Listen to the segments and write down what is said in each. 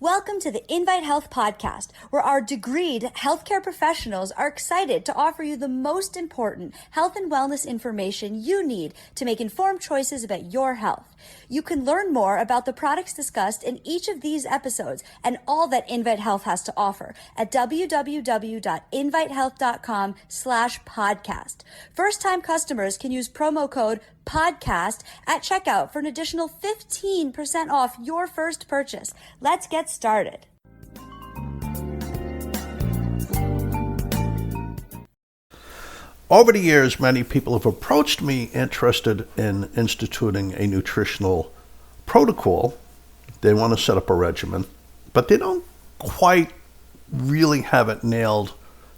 Welcome to the Invite Health podcast, where our degreed healthcare professionals are excited to offer you the most important health and wellness information you need to make informed choices about your health. You can learn more about the products discussed in each of these episodes and all that Invite Health has to offer at www.invitehealth.com/podcast. First-time customers can use promo code podcast at checkout for an additional 15% off your first purchase. Let's get started. Over the years, many people have approached me interested in instituting a nutritional protocol. They want to set up a regimen, but they don't quite really have it nailed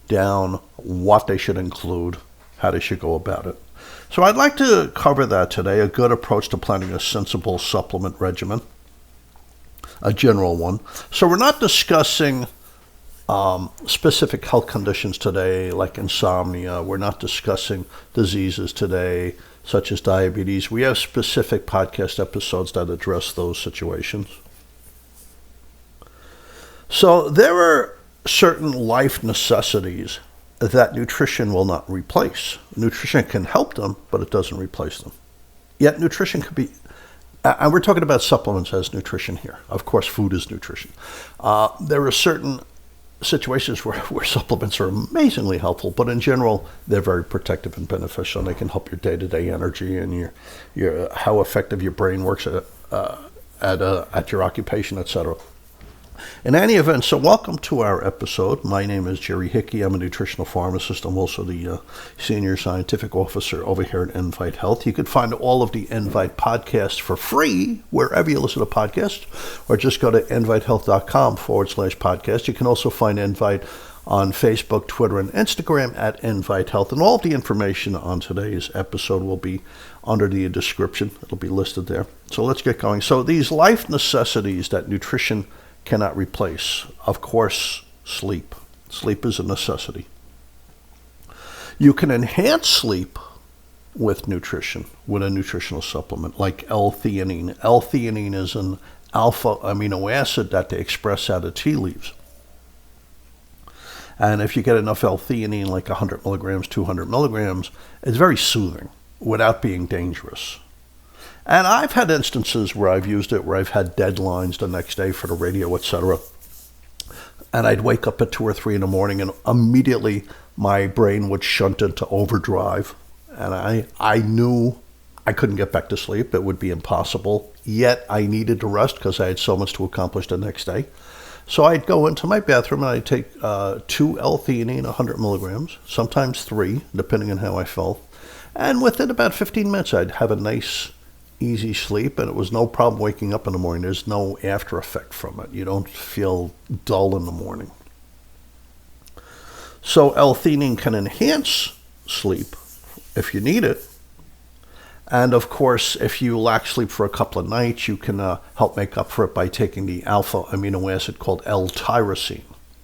down what they should include, how they should go about it. So I'd like to cover that today, a good approach to planning a sensible supplement regimen, a general one. So we're not discussing specific health conditions today, like insomnia. We're not discussing diseases today, such as diabetes. We have specific podcast episodes that address those situations. So there are certain life necessities that nutrition will not replace. Nutrition can help them, but it doesn't replace them. Yet nutrition could be, and we're talking about supplements as nutrition here. Of course, food is nutrition. There are certain situations where supplements are amazingly helpful, but in general, they're very protective and beneficial, and they can help your day-to-day energy and your how effective your brain works at your occupation, etc. In any event, so welcome to our episode. My name is Jerry Hickey. I'm a nutritional pharmacist. I'm also the senior scientific officer over here at Invite Health. You can find all of the Invite podcasts for free wherever you listen to podcasts, or just go to invitehealth.com/podcast. You can also find Invite on Facebook, Twitter, and Instagram at Invite Health. And all of the information on today's episode will be under the description. It'll be listed there. So let's get going. So these life necessities that nutrition cannot replace. Of course, sleep. Sleep is a necessity. You can enhance sleep with nutrition, with a nutritional supplement like L-theanine. L-theanine is an alpha amino acid that they express out of tea leaves. And if you get enough L-theanine, like 100 milligrams, 200 milligrams, it's very soothing without being dangerous. And I've had instances where I've used it, where I've had deadlines the next day for the radio, etc. And I'd wake up at 2 or 3 in the morning, and immediately my brain would shunt into overdrive. And I knew I couldn't get back to sleep. It would be impossible. Yet I needed to rest because I had so much to accomplish the next day. So I'd go into my bathroom and I'd take 2 L-theanine, 100 milligrams, sometimes 3, depending on how I felt. And within about 15 minutes, I'd have a nice, easy sleep, and it was no problem waking up in the morning. There's no after effect from it. You don't feel dull in the morning. So L-theanine can enhance sleep if you need it. And of course, if you lack sleep for a couple of nights, you can help make up for it by taking the alpha amino acid called L-tyrosine,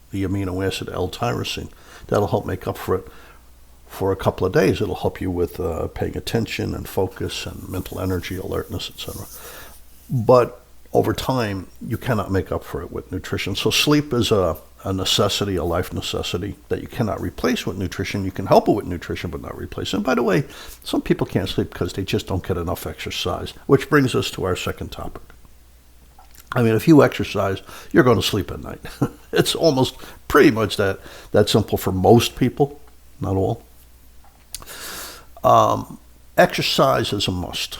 the amino acid L-tyrosine. That'll help make up for it for a couple of days. It'll help you with paying attention and focus and mental energy, alertness, etc. But over time, you cannot make up for it with nutrition. So sleep is a necessity, a life necessity that you cannot replace with nutrition. You can help it with nutrition, but not replace it. And by the way, some people can't sleep because they just don't get enough exercise, which brings us to our second topic. I mean, if you exercise, you're going to sleep at night. It's almost pretty much that simple for most people, not all. Exercise is a must.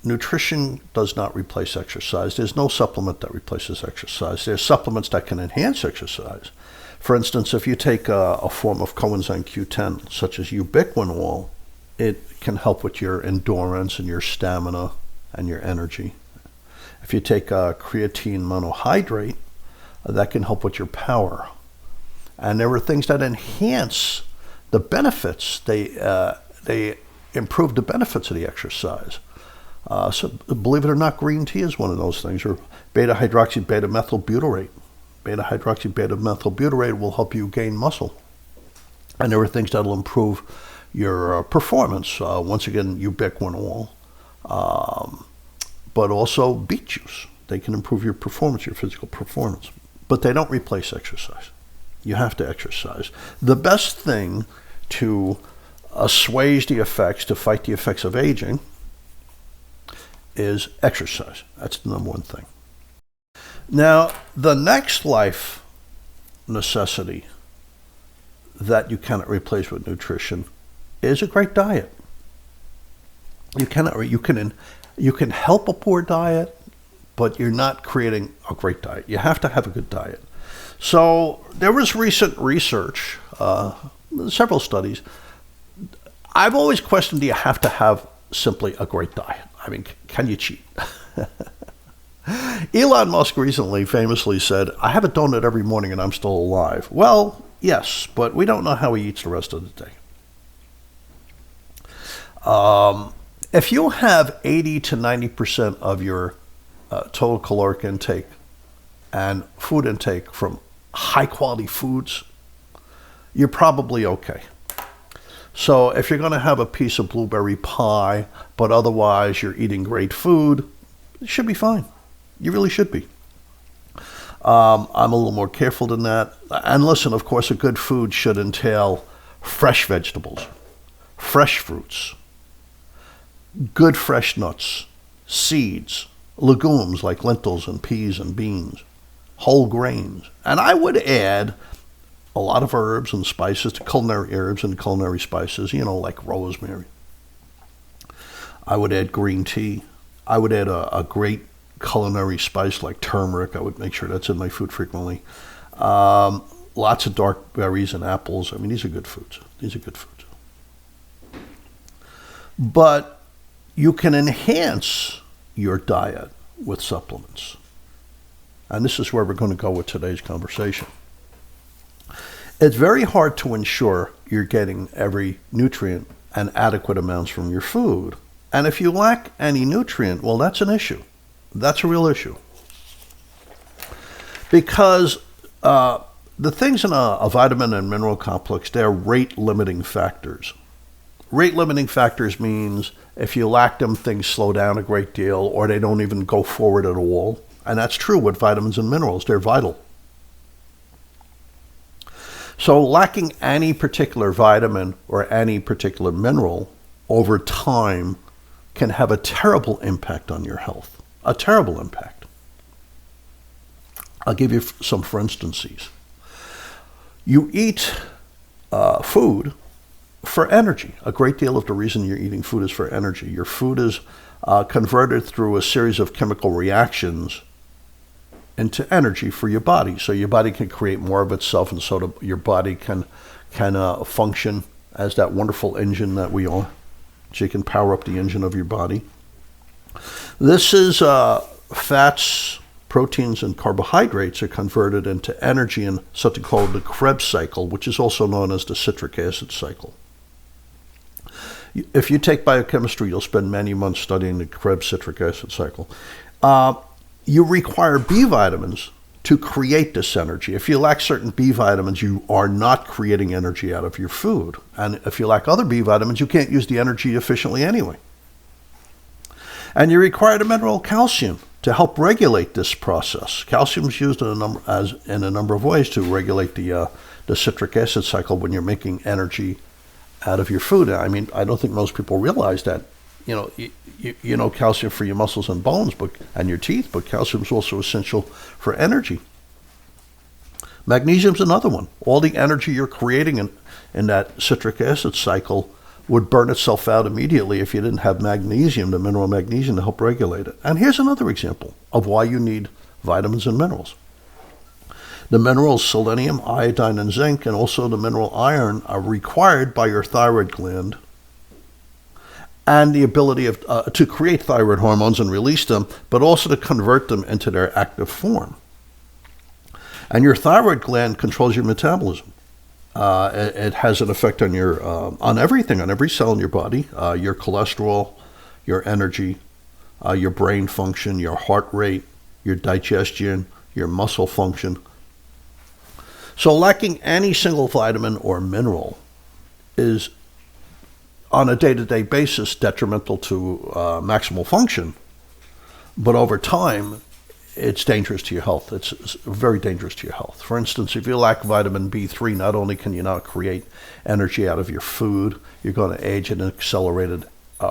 Nutrition does not replace exercise. There's no supplement that replaces exercise. There's supplements that can enhance exercise. For instance, if you take a form of coenzyme Q10, such as ubiquinol, it can help with your endurance and your stamina and your energy. If you take creatine monohydrate, that can help with your power. And there are things that enhance the benefits. They improve the benefits of the exercise. So believe it or not, green tea is one of those things, or beta-hydroxybeta-methylbutyrate. Beta-hydroxybeta-methylbutyrate will help you gain muscle. And there are things that will improve your performance. Once again, ubiquinol, but also beet juice. They can improve your performance, your physical performance. But they don't replace exercise. You have to exercise. The best thing to assuage the effects, to fight the effects of aging, is exercise. That's the number one thing. Now, the next life necessity that you cannot replace with nutrition is a great diet. You can help a poor diet, but you're not creating a great diet. You have to have a good diet. So there was recent research, several studies. I've always questioned, do you have to have simply a great diet? I mean, can you cheat? Elon Musk recently famously said, I have a donut every morning and I'm still alive. Well, yes, but we don't know how he eats the rest of the day. If you have 80 to 90% of your total caloric intake and food intake from high quality foods, you're probably okay. So if you're going to have a piece of blueberry pie, but otherwise you're eating great food, it should be fine. You really should be. I'm a little more careful than that. And listen, of course, a good food should entail fresh vegetables, fresh fruits, good fresh nuts, seeds, legumes like lentils and peas and beans, whole grains. And I would add a lot of herbs and spices, to culinary herbs and culinary spices, like rosemary. I would add green tea. I would add a great culinary spice like turmeric. I would make sure that's in my food frequently. Lots of dark berries and apples. I mean, these are good foods. But you can enhance your diet with supplements. And this is where we're going to go with today's conversation. It's very hard to ensure you're getting every nutrient and adequate amounts from your food. And if you lack any nutrient, well, that's an issue. That's a real issue. Because the things in a vitamin and mineral complex, they're rate-limiting factors. Rate-limiting factors means if you lack them, things slow down a great deal, or they don't even go forward at all. And that's true with vitamins and minerals. They're vital. So lacking any particular vitamin or any particular mineral over time can have a terrible impact on your health. A terrible impact. I'll give you some for instances. You eat food for energy. A great deal of the reason you're eating food is for energy. Your food is converted through a series of chemical reactions into energy for your body. So your body can create more of itself, and so your body can function as that wonderful engine that we are. So you can power up the engine of your body. This is fats, proteins, and carbohydrates are converted into energy in something called the Krebs Cycle, which is also known as the citric acid cycle. If you take biochemistry, you'll spend many months studying the Krebs citric acid cycle. You require B vitamins to create this energy. If you lack certain B vitamins, you are not creating energy out of your food. And if you lack other B vitamins, you can't use the energy efficiently anyway. And you require the mineral calcium to help regulate this process. Calcium is used in a number of ways to regulate the citric acid cycle when you're making energy out of your food. I mean, I don't think most people realize that. You know calcium for your muscles and bones and your teeth, but calcium is also essential for energy. Magnesium is another one. All the energy you're creating in that citric acid cycle would burn itself out immediately if you didn't have magnesium, the mineral magnesium, to help regulate it. And here's another example of why you need vitamins and minerals. The minerals selenium, iodine, and zinc, and also the mineral iron, are required by your thyroid gland and the ability to create thyroid hormones and release them, but also to convert them into their active form. And your thyroid gland controls your metabolism. It has an effect on on everything, on every cell in your body, your cholesterol, your energy, your brain function, your heart rate, your digestion, your muscle function. So lacking any single vitamin or mineral is, on a day-to-day basis, detrimental to maximal function. But over time, it's dangerous to your health. It's very dangerous to your health. For instance, if you lack vitamin B3, not only can you not create energy out of your food, you're going to age at an accelerated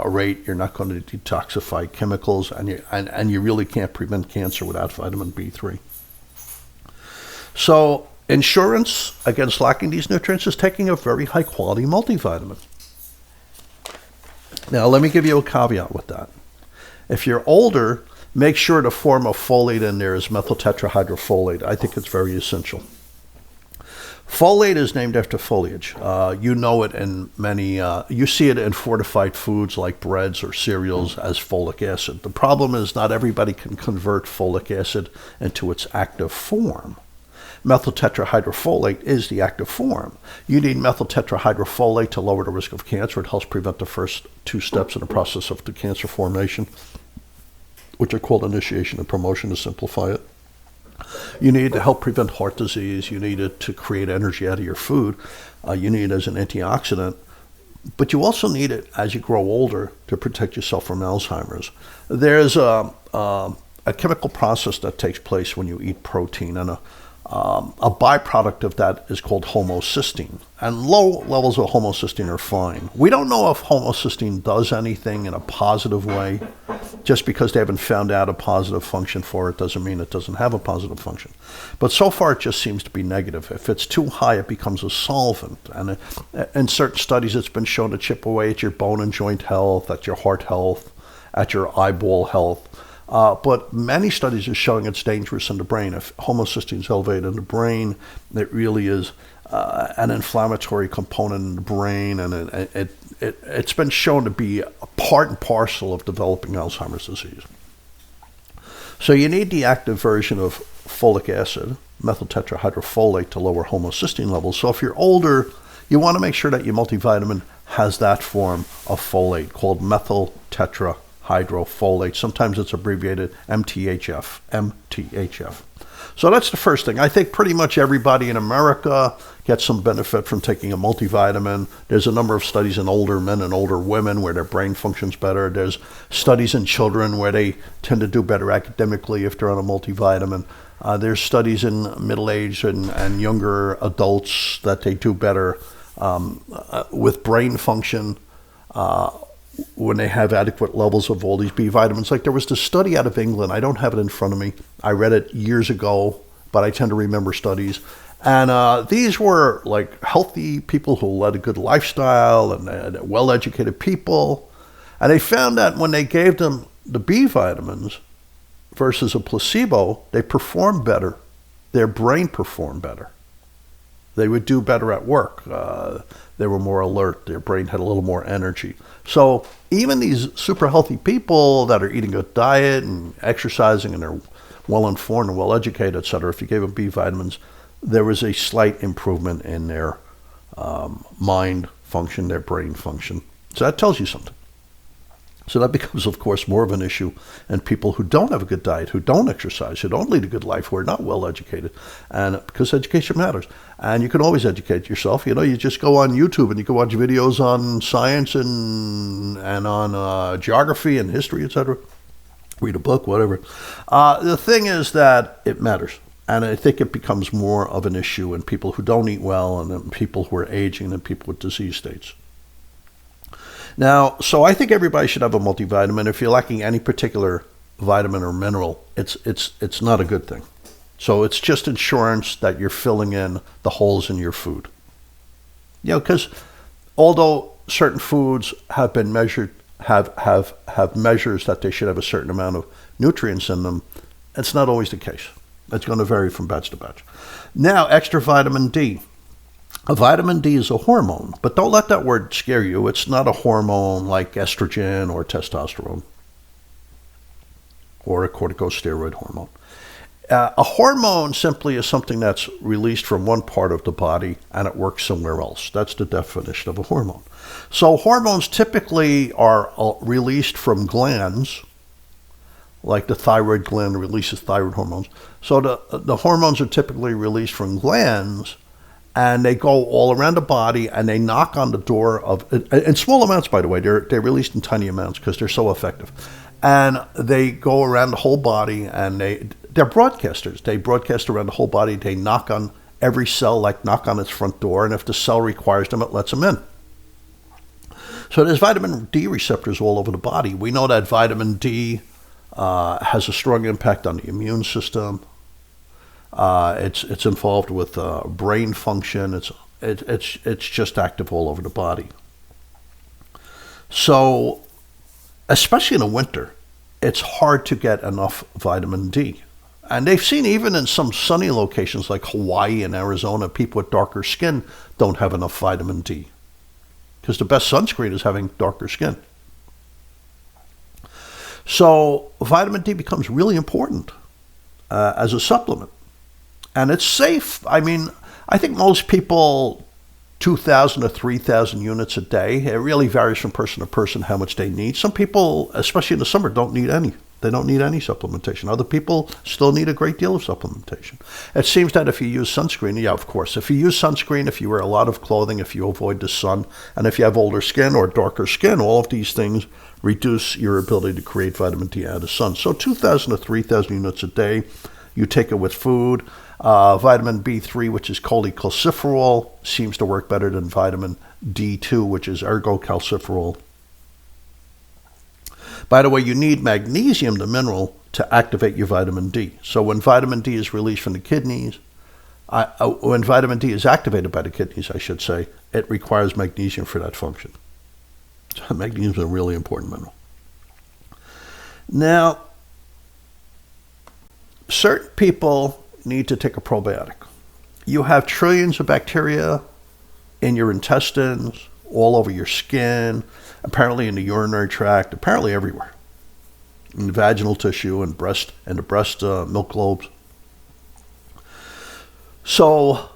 rate. You're not going to detoxify chemicals, and you really can't prevent cancer without vitamin B3. So insurance against lacking these nutrients is taking a very high-quality multivitamin. Now, let me give you a caveat with that. If you're older, make sure the form of folate in there is methyl tetrahydrofolate. I think it's very essential. Folate is named after foliage. You know it in many, you see it in fortified foods like breads or cereals as folic acid. The problem is not everybody can convert folic acid into its active form. Methyl tetrahydrofolate is the active form. You need methyl tetrahydrofolate to lower the risk of cancer. It helps prevent the first two steps in the process of the cancer formation, which are called initiation and promotion, to simplify it. You need it to help prevent heart disease. You need it to create energy out of your food. You need it as an antioxidant. But you also need it as you grow older to protect yourself from Alzheimer's. There's a chemical process that takes place when you eat protein, and a byproduct of that is called homocysteine. And low levels of homocysteine are fine. We don't know if homocysteine does anything in a positive way. Just because they haven't found out a positive function for it doesn't mean it doesn't have a positive function. But so far it just seems to be negative. If it's too high, it becomes a solvent. And in certain studies, it's been shown to chip away at your bone and joint health, at your heart health, at your eyeball health. But many studies are showing it's dangerous in the brain. If homocysteine is elevated in the brain, it really is an inflammatory component in the brain, and it's been shown to be a part and parcel of developing Alzheimer's disease. So you need the active version of folic acid, methyl tetrahydrofolate, to lower homocysteine levels. So if you're older, you want to make sure that your multivitamin has that form of folate called methyl tetrahydrofolate. Sometimes it's abbreviated MTHF. So that's the first thing. I think pretty much everybody in America gets some benefit from taking a multivitamin. There's a number of studies in older men and older women where their brain functions better. There's studies in children where they tend to do better academically if they're on a multivitamin. There's studies in middle-aged and younger adults that they do better with brain function when they have adequate levels of all these B vitamins. Like there was this study out of England. I don't have it in front of me. I read it years ago, but I tend to remember studies. And these were like healthy people who led a good lifestyle and well-educated people. And they found that when they gave them the B vitamins versus a placebo, they performed better. Their brain performed better. They would do better at work. They were more alert. Their brain had a little more energy. So even these super healthy people that are eating a diet and exercising and they're well-informed and well-educated, et cetera, if you gave them B vitamins, there was a slight improvement in their mind function, their brain function. So that tells you something. So that becomes, of course, more of an issue in people who don't have a good diet, who don't exercise, who don't lead a good life, who are not well educated, and because education matters. And you can always educate yourself. You know, you just go on YouTube and you can watch videos on science and on geography and history, etc. Read a book, whatever. The thing is that it matters. And I think it becomes more of an issue in people who don't eat well and in people who are aging and people with disease states. Now, so I think everybody should have a multivitamin. If you're lacking any particular vitamin or mineral, it's not a good thing. So it's just insurance that you're filling in the holes in your food. You know, because although certain foods have been measured, have measures that they should have a certain amount of nutrients in them, it's not always the case. It's going to vary from batch to batch. Now, extra vitamin D. Vitamin D is a hormone, but don't let that word scare you. It's not a hormone like estrogen or testosterone or a corticosteroid hormone. A hormone simply is something that's released from one part of the body and it works somewhere else. That's the definition of a hormone. So hormones typically are released from glands, like the thyroid gland releases thyroid hormones. So the hormones are typically released from glands, and they go all around the body and they knock on the door of, in small amounts, by the way, they're released in tiny amounts because they're so effective. And they go around the whole body and they're broadcasters. They broadcast around the whole body. They knock on every cell, like knock on its front door, and if the cell requires them, it lets them in. So there's vitamin D receptors all over the body. We know that vitamin D has a strong impact on the immune system. It's involved with brain function. It's just active all over the body. So, especially in the winter, it's hard to get enough vitamin D. And they've seen even in some sunny locations like Hawaii and Arizona, people with darker skin don't have enough vitamin D. Because the best sunscreen is having darker skin. So vitamin D becomes really important as a supplement. And it's safe. I mean, I think most people, 2,000 to 3,000 units a day. It really varies from person to person how much they need. Some people, especially in the summer, don't need any. They don't need any supplementation. Other people still need a great deal of supplementation. It seems that if you use sunscreen, yeah, of course. If you use sunscreen, if you wear a lot of clothing, if you avoid the sun, and if you have older skin or darker skin, all of these things reduce your ability to create vitamin D out of the sun. So 2,000 to 3,000 units a day. You take it with food. Vitamin B3, which is cholecalciferol, seems to work better than vitamin D2, which is ergocalciferol. By the way, you need magnesium, the mineral, to activate your vitamin D. So when vitamin D is released from the kidneys, when vitamin D is activated by the kidneys, I should say, it requires magnesium for that function. So magnesium is a really important mineral. Now, certain people need to take a probiotic. You have trillions of bacteria in your intestines, all over your skin, apparently in the urinary tract, apparently everywhere. In the vaginal tissue and the breast milk globes. So,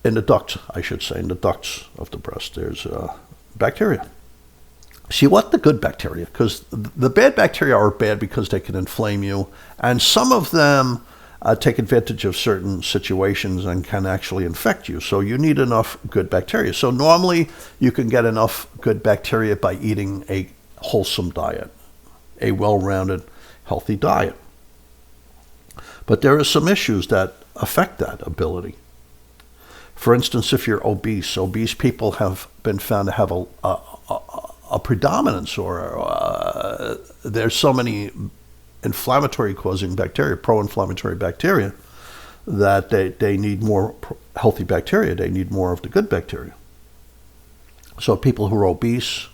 in the ducts, I should say, in the ducts of the breast, there's bacteria. See, what the good bacteria? Because the bad bacteria are bad because they can inflame you, and some of them take advantage of certain situations and can actually infect you. So you need enough good bacteria. So normally you can get enough good bacteria by eating a wholesome diet, a well-rounded, healthy diet. But there are some issues that affect that ability. For instance, if you're obese people have been found to have a predominance, or there's so many inflammatory causing bacteria, pro-inflammatory bacteria, that they need more healthy bacteria. They need more of the good bacteria. So people who are obese,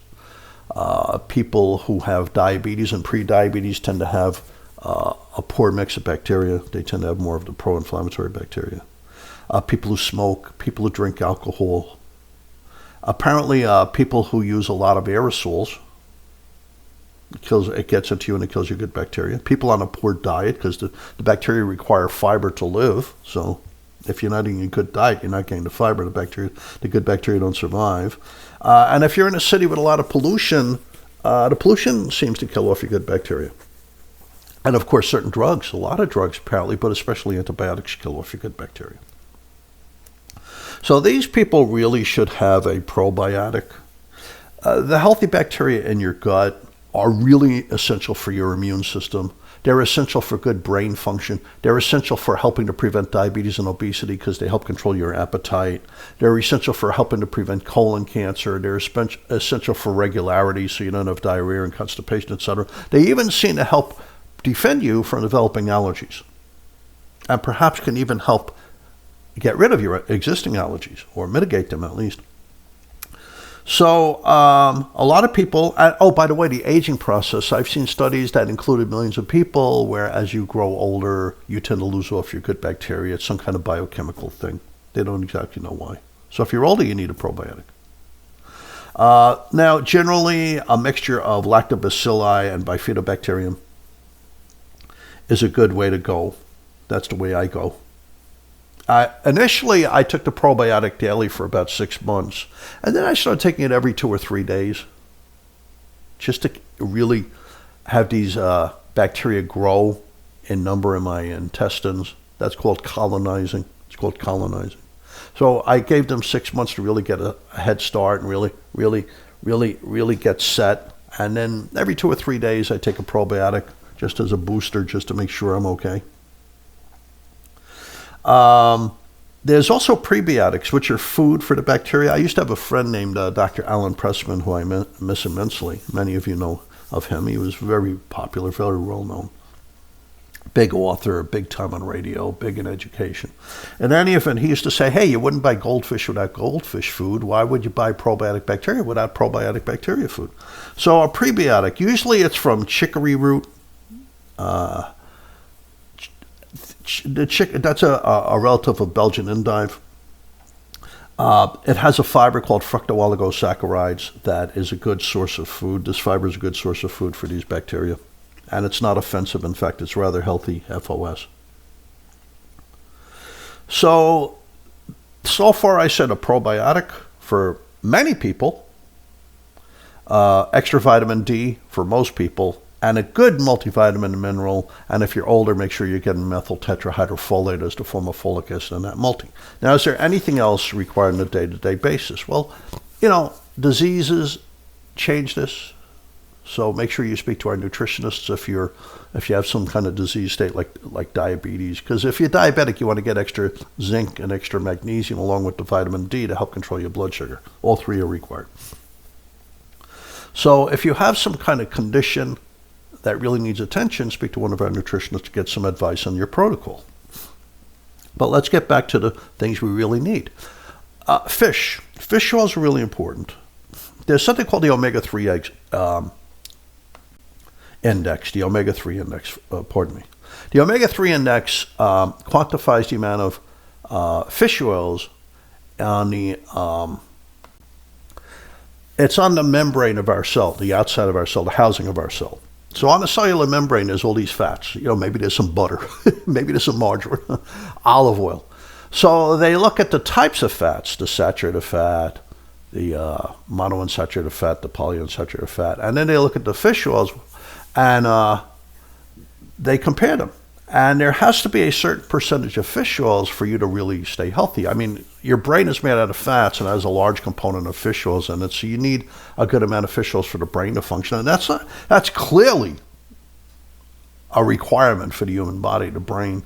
people who have diabetes and pre-diabetes tend to have a poor mix of bacteria. They tend to have more of the pro-inflammatory bacteria. People who smoke, people who drink alcohol. Apparently, people who use a lot of aerosols, it gets into you and it kills your good bacteria. People on a poor diet, because the bacteria require fiber to live. So if you're not eating a good diet, you're not getting the fiber. The good bacteria don't survive. And if you're in a city with a lot of pollution, the pollution seems to kill off your good bacteria. And of course, certain drugs, a lot of drugs apparently, but especially antibiotics, kill off your good bacteria. So these people really should have a probiotic. The healthy bacteria in your gut are really essential for your immune system. They're essential for good brain function. They're essential for helping to prevent diabetes and obesity because they help control your appetite. They're essential for helping to prevent colon cancer. They're essential for regularity so you don't have diarrhea and constipation, etc. They even seem to help defend you from developing allergies, and perhaps can even help get rid of your existing allergies, or mitigate them at least. So a lot of people, by the way, the aging process, I've seen studies that included millions of people where as you grow older, you tend to lose off your good bacteria. It's some kind of biochemical thing. They don't exactly know why. So if you're older, you need a probiotic. Now, generally, a mixture of lactobacilli and bifidobacterium is a good way to go. That's the way I go. Initially, I took the probiotic daily for about 6 months, and then I started taking it every 2 or 3 days, just to really have these bacteria grow in number in my intestines. That's called colonizing. It's called colonizing. So I gave them 6 months to really get a head start and really get set. And then every 2 or 3 days, I take a probiotic just as a booster, just to make sure I'm okay. There's also prebiotics, which are food for the bacteria. I used to have a friend named Dr. Alan Pressman, who I miss immensely. Many of you know of him. He was very popular, very well known. Big author, big time on radio, big in education. In any event, he used to say, hey, you wouldn't buy goldfish without goldfish food. Why would you buy probiotic bacteria without probiotic bacteria food? So a prebiotic, usually it's from chicory root. That's a relative of Belgian endive. It has a fiber called fructooligosaccharides that is a good source of food. This fiber is a good source of food for these bacteria. And it's not offensive. In fact, it's rather healthy FOS. So far I said a probiotic for many people, extra vitamin D for most people, and a good multivitamin and mineral. And if you're older, make sure you're getting methyl tetrahydrofolate as the form of folic acid in that multi. Now, is there anything else required on a day-to-day basis? Well, diseases change this. So make sure you speak to our nutritionists if you have some kind of disease state like diabetes. Because if you're diabetic, you want to get extra zinc and extra magnesium along with the vitamin D to help control your blood sugar. All three are required. So if you have some kind of condition that really needs attention, speak to one of our nutritionists to get some advice on your protocol. But let's get back to the things we really need. Fish. Fish oils are really important. There's something called the omega-3 index, the omega-3 index, The omega-3 index quantifies the amount of fish oils on it's on the membrane of our cell, the outside of our cell, the housing of our cell. So on the cellular membrane, there's all these fats. Maybe there's some butter, maybe there's some margarine, olive oil. So they look at the types of fats, the saturated fat, the monounsaturated fat, the polyunsaturated fat, and then they look at the fish oils and they compare them. And there has to be a certain percentage of fish oils for you to really stay healthy. I mean, your brain is made out of fats and has a large component of fish oils in it, so you need a good amount of fish oils for the brain to function. And that's clearly a requirement for the human body. The brain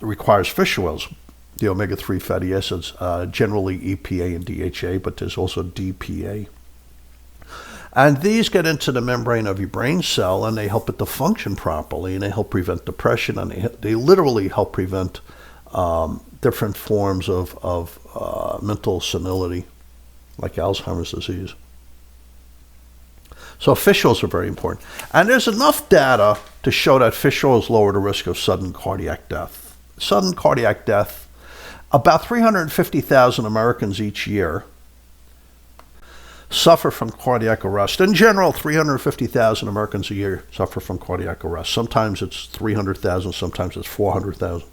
requires fish oils, the omega-3 fatty acids, generally EPA and DHA, but there's also DPA. And these get into the membrane of your brain cell, and they help it to function properly, and they help prevent depression, and they literally help prevent different forms of mental senility, like Alzheimer's disease. So fish oils are very important. And there's enough data to show that fish oils lower the risk of sudden cardiac death. Sudden cardiac death, about 350,000 Americans each year suffer from cardiac arrest. In general, 350,000 Americans a year suffer from cardiac arrest. Sometimes it's 300,000, sometimes it's 400,000.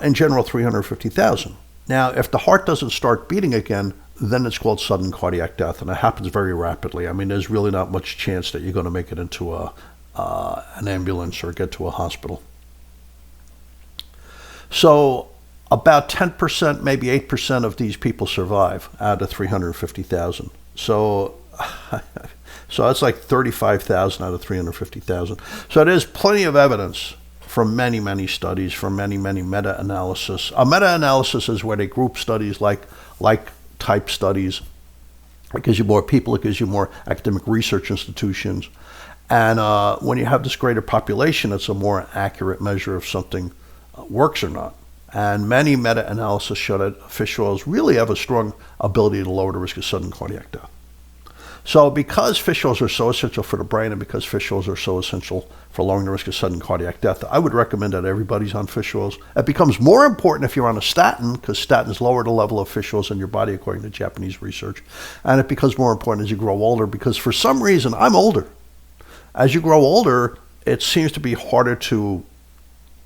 In general, 350,000. Now, if the heart doesn't start beating again, then it's called sudden cardiac death, and it happens very rapidly. I mean, there's really not much chance that you're going to make it into an ambulance or get to a hospital. So about 10%, maybe 8% of these people survive out of 350,000. So that's like 35,000 out of 350,000. So there's plenty of evidence from many, many studies, from many, many meta-analysis. A meta-analysis is where they group studies like type studies. It gives you more people, it gives you more academic research institutions. And when you have this greater population, it's a more accurate measure if something works or not. And many meta-analysis show that fish oils really have a strong ability to lower the risk of sudden cardiac death. So because fish oils are so essential for the brain and because fish oils are so essential for lowering the risk of sudden cardiac death, I would recommend that everybody's on fish oils. It becomes more important if you're on a statin, because statins lower the level of fish oils in your body, according to Japanese research. And it becomes more important as you grow older, because for some reason, I'm older. As you grow older, it seems to be harder to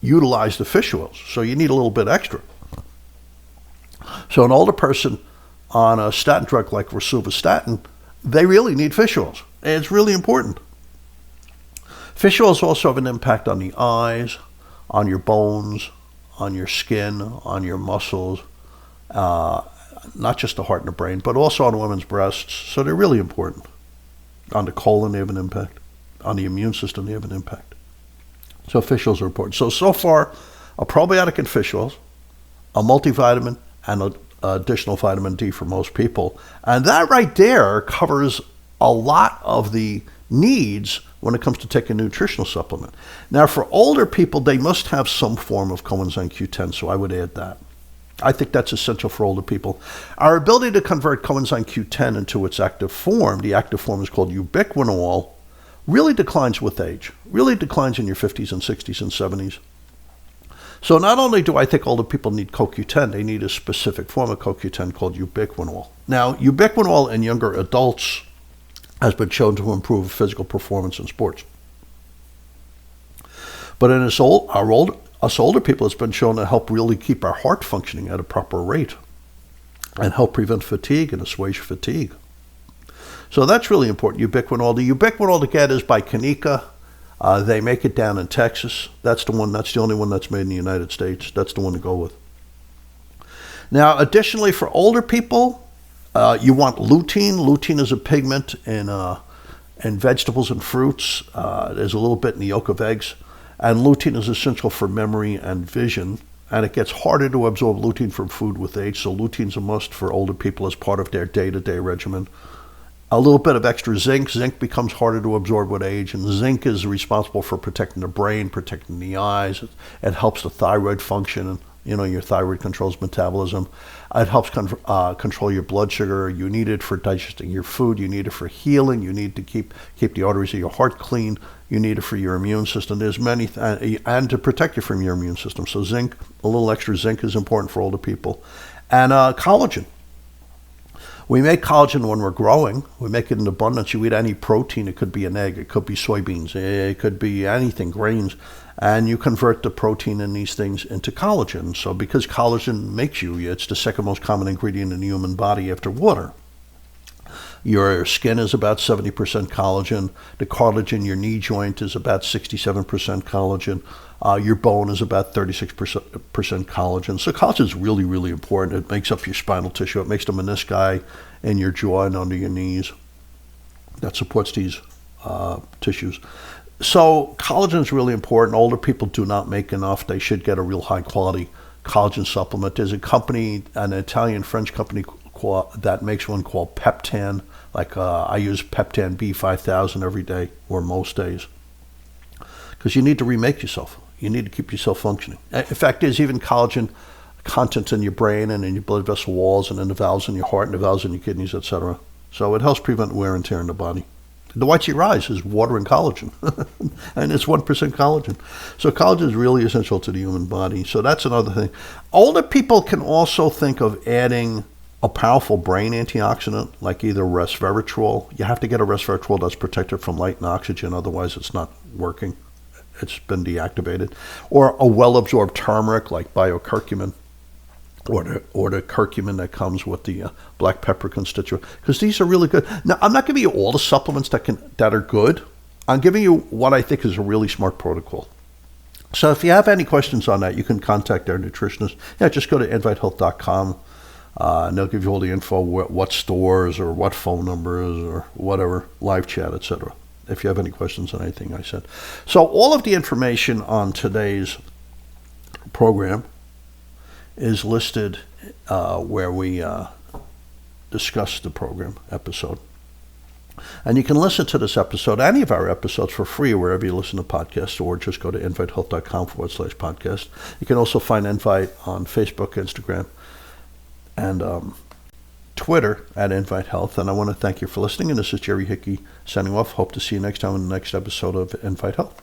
utilize the fish oils, so you need a little bit extra. So an older person on a statin drug like rosuvastatin, they really need fish oils. It's really important. Fish oils also have an impact on the eyes, on your bones, on your skin, on your muscles, not just the heart and the brain, but also on women's breasts. So they're really important. On the colon, they have an impact. On the immune system, they have an impact. So fish oils are important. So far, a probiotic in fish oils, a multivitamin, and an additional vitamin D for most people. And that right there covers a lot of the needs when it comes to taking a nutritional supplement. Now, for older people, they must have some form of coenzyme Q10, so I would add that. I think that's essential for older people. Our ability to convert coenzyme Q10 into its active form, the active form is called ubiquinol, really declines with age, really declines in your 50s and 60s and 70s. So not only do I think older people need CoQ10, they need a specific form of CoQ10 called ubiquinol. Now, ubiquinol in younger adults has been shown to improve physical performance in sports. But in us older people, it's been shown to help really keep our heart functioning at a proper rate and help prevent fatigue and assuage fatigue. So that's really important, ubiquinol. The ubiquinol to get is by Kanika. They make it down in Texas. That's the one. That's the only one that's made in the United States. That's the one to go with. Now, additionally, for older people, you want lutein. Lutein is a pigment in vegetables and fruits. There's a little bit in the yolk of eggs. And lutein is essential for memory and vision. And it gets harder to absorb lutein from food with age. So lutein's a must for older people as part of their day-to-day regimen. A little bit of extra zinc. Zinc becomes harder to absorb with age. And zinc is responsible for protecting the brain, protecting the eyes. It helps the thyroid function. And, your thyroid controls metabolism. It helps control your blood sugar. You need it for digesting your food. You need it for healing. You need to keep the arteries of your heart clean. You need it for your immune system. There's many, and to protect you from your immune system. So zinc, a little extra zinc is important for older people. And collagen. We make collagen when we're growing. We make it in abundance. You eat any protein. It could be an egg. It could be soybeans. It could be anything, grains. And you convert the protein in these things into collagen. So because collagen makes you, it's the second most common ingredient in the human body after water. Your skin is about 70% collagen. The cartilage in your knee joint is about 67% collagen. Your bone is about 36% collagen. So collagen is really, really important. It makes up your spinal tissue. It makes the menisci in your jaw and under your knees. That supports these tissues. So collagen is really important. Older people do not make enough. They should get a real high quality collagen supplement. There's a company, an Italian-French company that makes one called Peptan. Like I use Peptan B5000 every day or most days. Because you need to remake yourself. You need to keep yourself functioning. In fact, there's even collagen content in your brain and in your blood vessel walls and in the valves in your heart and the valves in your kidneys, etc. So it helps prevent wear and tear in the body. The whites of your eyes is water and collagen, and it's 1% collagen. So collagen is really essential to the human body. So that's another thing. Older people can also think of adding a powerful brain antioxidant, like either resveratrol. You have to get a resveratrol that's protected from light and oxygen, otherwise it's not working. It's been deactivated. Or a well-absorbed turmeric, like biocurcumin, or the curcumin that comes with the black pepper constituent, because these are really good. Now, I'm not giving you all the supplements that are good. I'm giving you what I think is a really smart protocol. So if you have any questions on that, you can contact our nutritionist. Yeah, just go to invitehealth.com. And they'll give you all the info, what stores or what phone numbers or whatever, live chat, etc. If you have any questions on anything I said. So all of the information on today's program is listed where we discuss the program episode. And you can listen to this episode, any of our episodes, for free wherever you listen to podcasts, or just go to invitehealth.com/podcast. You can also find Invite on Facebook, Instagram, and Twitter at Invite Health. And I want to thank you for listening. And this is Jerry Hickey signing off. Hope to see you next time in the next episode of Invite Health.